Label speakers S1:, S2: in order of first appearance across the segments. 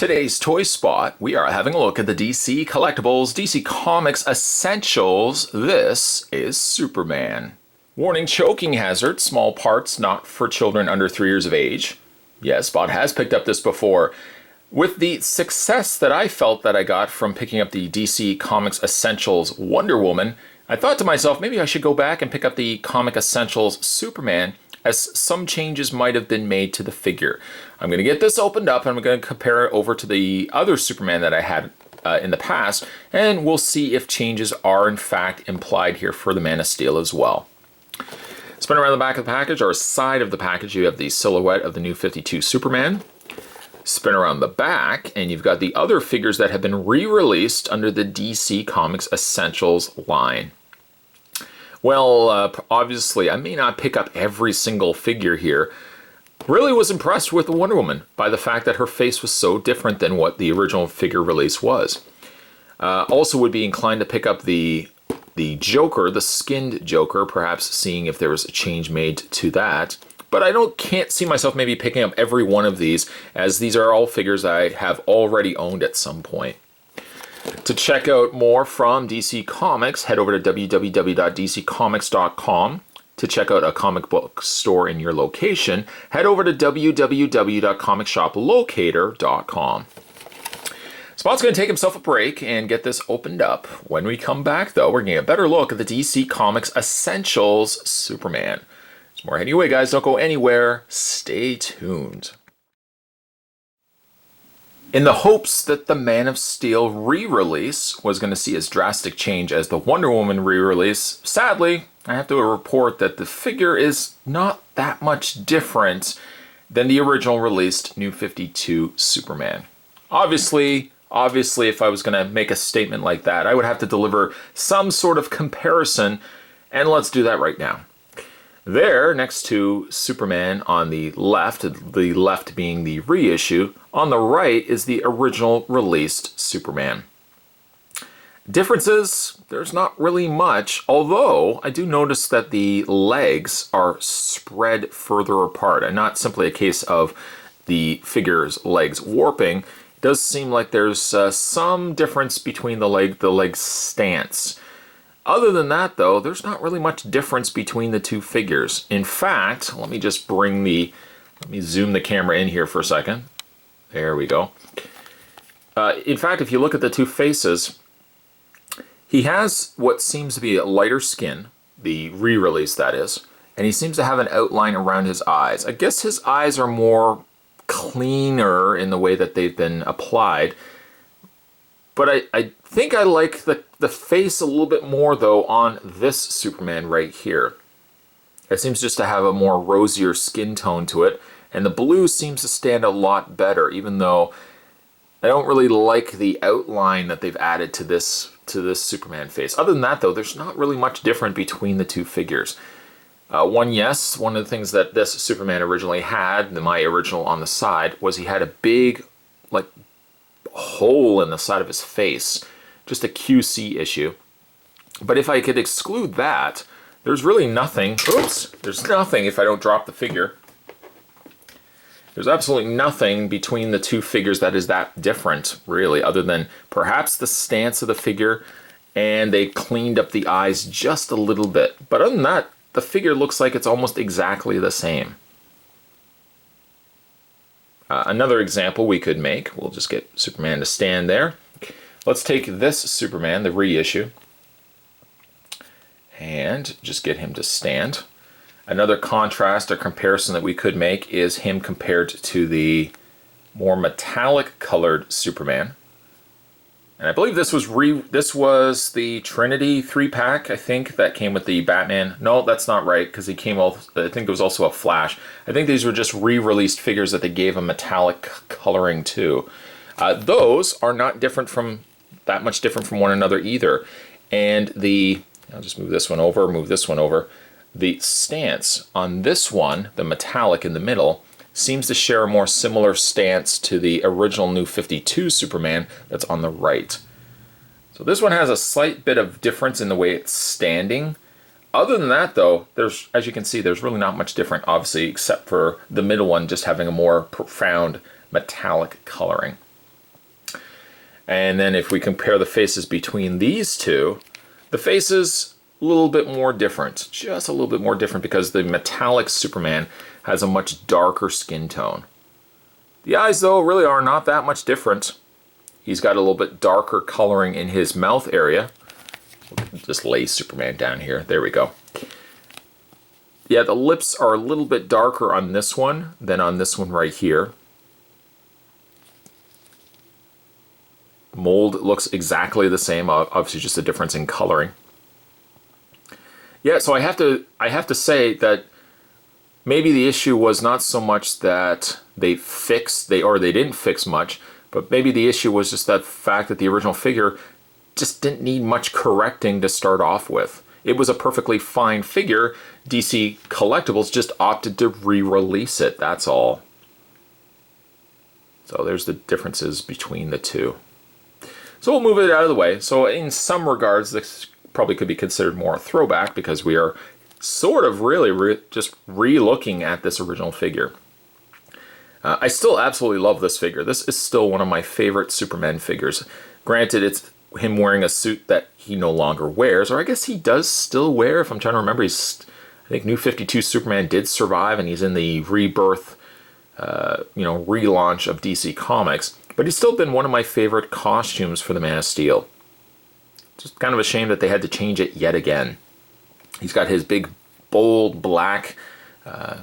S1: today's Toy Spot, we are having a look at the DC Collectibles DC Comics Essentials. This is Superman. Warning, choking hazard, small parts not for children under 3 years of age. Yes, Spot has picked up this before. With the success that I felt that I got from picking up the DC Comics Essentials Wonder Woman, I thought to myself, maybe I should go back and pick up the Comic Essentials Superman, as some changes might have been made to the figure. I'm going to get this opened up and I'm going to compare it over to the other Superman that I had in the past, and we'll see if changes are in fact implied here for the Man of Steel as well. Spin around the back of the package, or side of the package, you have the silhouette of the new 52 Superman. Spin around the back and you've got the other figures that have been re-released under the DC Comics Essentials line. Well, obviously, I may not pick up every single figure here. Really was impressed with the Wonder Woman by the fact that her face was so different than what the original figure release was. Also would be inclined to pick up the Joker, the skinned Joker, perhaps seeing if there was a change made to that. But I can't see myself maybe picking up every one of these, as these are all figures I have already owned at some point. To check out more from DC Comics, head over to www.dccomics.com. To check out a comic book store in your location, head over to www.comicshoplocator.com. Spot's going to take himself a break and get this opened up. When we come back, though, we're going to get a better look at the DC Comics Essentials Superman. There's more anyway, guys. Don't go anywhere. Stay tuned. In the hopes that the Man of Steel re-release was going to see as drastic change as the Wonder Woman re-release, sadly, I have to report that the figure is not that much different than the original released New 52 Superman. Obviously, if I was going to make a statement like that, I would have to deliver some sort of comparison, and let's do that right now. There, next to Superman on the left being the reissue, on the right is the original released Superman. Differences, there's not really much, although I do notice that the legs are spread further apart, and not simply a case of the figure's legs warping. It does seem like there's some difference between the leg stance. Other than that, though, there's not really much difference between the two figures. In fact, let me zoom the camera in here for a second. There we go. In fact, if you look at the two faces, he has what seems to be a lighter skin, the re-release that is, and he seems to have an outline around his eyes. I guess his eyes are more cleaner in the way that they've been applied. But I think I like the face a little bit more, though, on this Superman right here. It seems just to have a more rosier skin tone to it, and the blue seems to stand a lot better, even though I don't really like the outline that they've added to this Superman face. Other than that, though, there's not really much different between the two figures. One of the things that this Superman originally had, my original on the side, was he had a big, hole in the side of his face, just a QC issue. But if I could exclude that, there's really nothing. There's nothing if I don't drop the figure. There's absolutely nothing between the two figures that is that different, really, other than perhaps the stance of the figure, and they cleaned up the eyes just a little bit. But other than that, the figure looks like it's almost exactly the same. Another example we could make, we'll just get Superman to stand there. Let's take this Superman, the reissue, and just get him to stand. Another contrast or comparison that we could make is him compared to the more metallic colored Superman. And I believe this was the Trinity 3-pack, I think, that came with the Batman. No, that's not right, because I think there was also a Flash. I think these were just re-released figures that they gave a metallic coloring to. Those are not that much different from one another either. And I'll just move this one over. The stance on this one, the metallic in the middle, seems to share a more similar stance to the original New 52 Superman that's on the right. So this one has a slight bit of difference in the way it's standing. Other than that, though, as you can see, there's really not much different, obviously, except for the middle one just having a more profound metallic coloring. And then if we compare the faces between these two, the faces a little bit more different, just a little bit more different because the metallic Superman has a much darker skin tone. The eyes, though, really are not that much different. He's got a little bit darker coloring in his mouth area. Just lay Superman down here. There we go. Yeah, the lips are a little bit darker on this one than on this one right here. Mold looks exactly the same, obviously just a difference in coloring. Yeah, so I have to say that maybe the issue was not so much that they didn't fix much, but maybe the issue was just that fact that the original figure just didn't need much correcting to start off with. It was a perfectly fine figure. DC Collectibles just opted to re-release it, that's all. So there's the differences between the two. So we'll move it out of the way. So in some regards, this probably could be considered more a throwback because we are sort of really just re-looking at this original figure. I still absolutely love this figure. This is still one of my favorite Superman figures. Granted, it's him wearing a suit that he no longer wears, or I guess he does still wear. If I'm trying to remember, I think New 52 Superman did survive, and he's in the rebirth, relaunch of DC Comics. But he's still been one of my favorite costumes for the Man of Steel. Just kind of a shame that they had to change it yet again. He's got his big, bold, black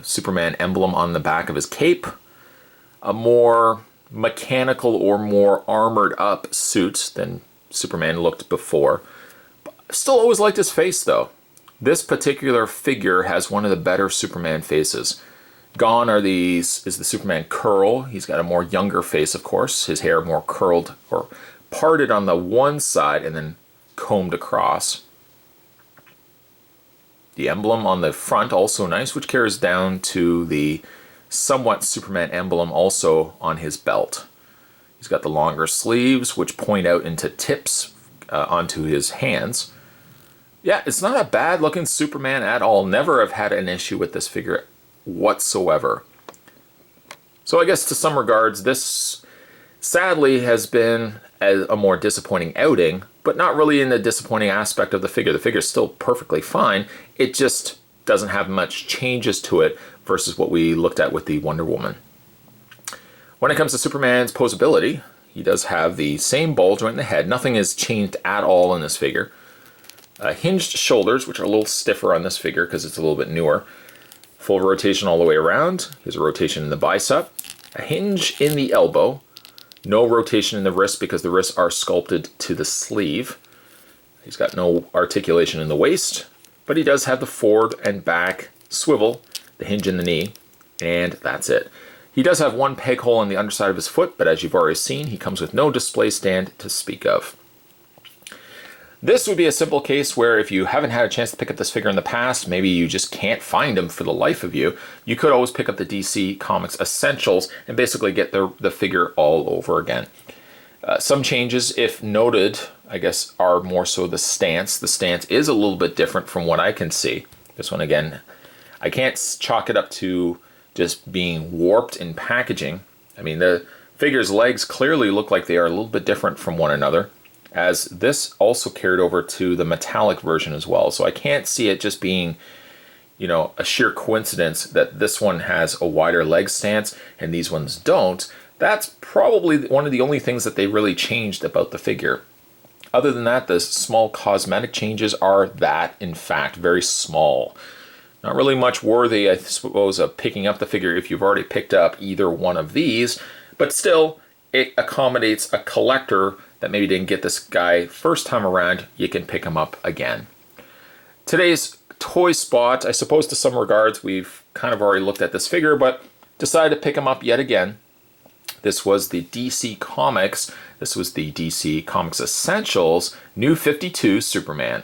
S1: Superman emblem on the back of his cape. A more mechanical or more armored up suit than Superman looked before. Still always liked his face, though. This particular figure has one of the better Superman faces. Gone is the Superman curl. He's got a more younger face, of course. His hair more curled or parted on the one side and then combed across. The emblem on the front, also nice, which carries down to the somewhat Superman emblem also on his belt. He's got the longer sleeves, which point out into tips onto his hands. Yeah, it's not a bad looking Superman at all. Never have had an issue with this figure whatsoever. So I guess to some regards, this sadly has been a more disappointing outing, but not really in the disappointing aspect of the figure. The figure's still perfectly fine. It just doesn't have much changes to it versus what we looked at with the Wonder Woman. When it comes to Superman's posability, he does have the same ball joint in the head. Nothing has changed at all in this figure. Hinged shoulders, which are a little stiffer on this figure because it's a little bit newer. Full rotation all the way around. Here's a rotation in the bicep. A hinge in the elbow. No rotation in the wrist because the wrists are sculpted to the sleeve. He's got no articulation in the waist, but he does have the forward and back swivel, the hinge in the knee, and that's it. He does have one peg hole on the underside of his foot, but as you've already seen, he comes with no display stand to speak of. This would be a simple case where if you haven't had a chance to pick up this figure in the past, maybe you just can't find him for the life of you, you could always pick up the DC Comics Essentials and basically get the figure all over again. Some changes, if noted, I guess, are more so the stance. The stance is a little bit different from what I can see. This one, again, I can't chalk it up to just being warped in packaging. I mean, the figure's legs clearly look like they are a little bit different from one another, as this also carried over to the metallic version as well. So I can't see it just being, a sheer coincidence that this one has a wider leg stance and these ones don't. That's probably one of the only things that they really changed about the figure. Other than that, the small cosmetic changes are in fact, very small. Not really much worthy, I suppose, of picking up the figure if you've already picked up either one of these, but still, it accommodates a collector that maybe didn't get this guy first time around. You can pick him up again. Today's toy spot, I suppose to some regards, we've kind of already looked at this figure, but decided to pick him up yet again. This was the DC Comics. This was the DC Comics Essentials New 52 Superman.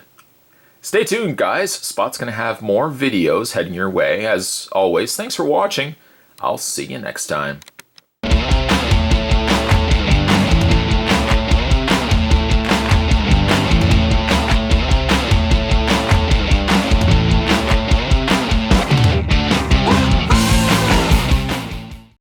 S1: Stay tuned, guys. Spot's going to have more videos heading your way. As always, thanks for watching. I'll see you next time.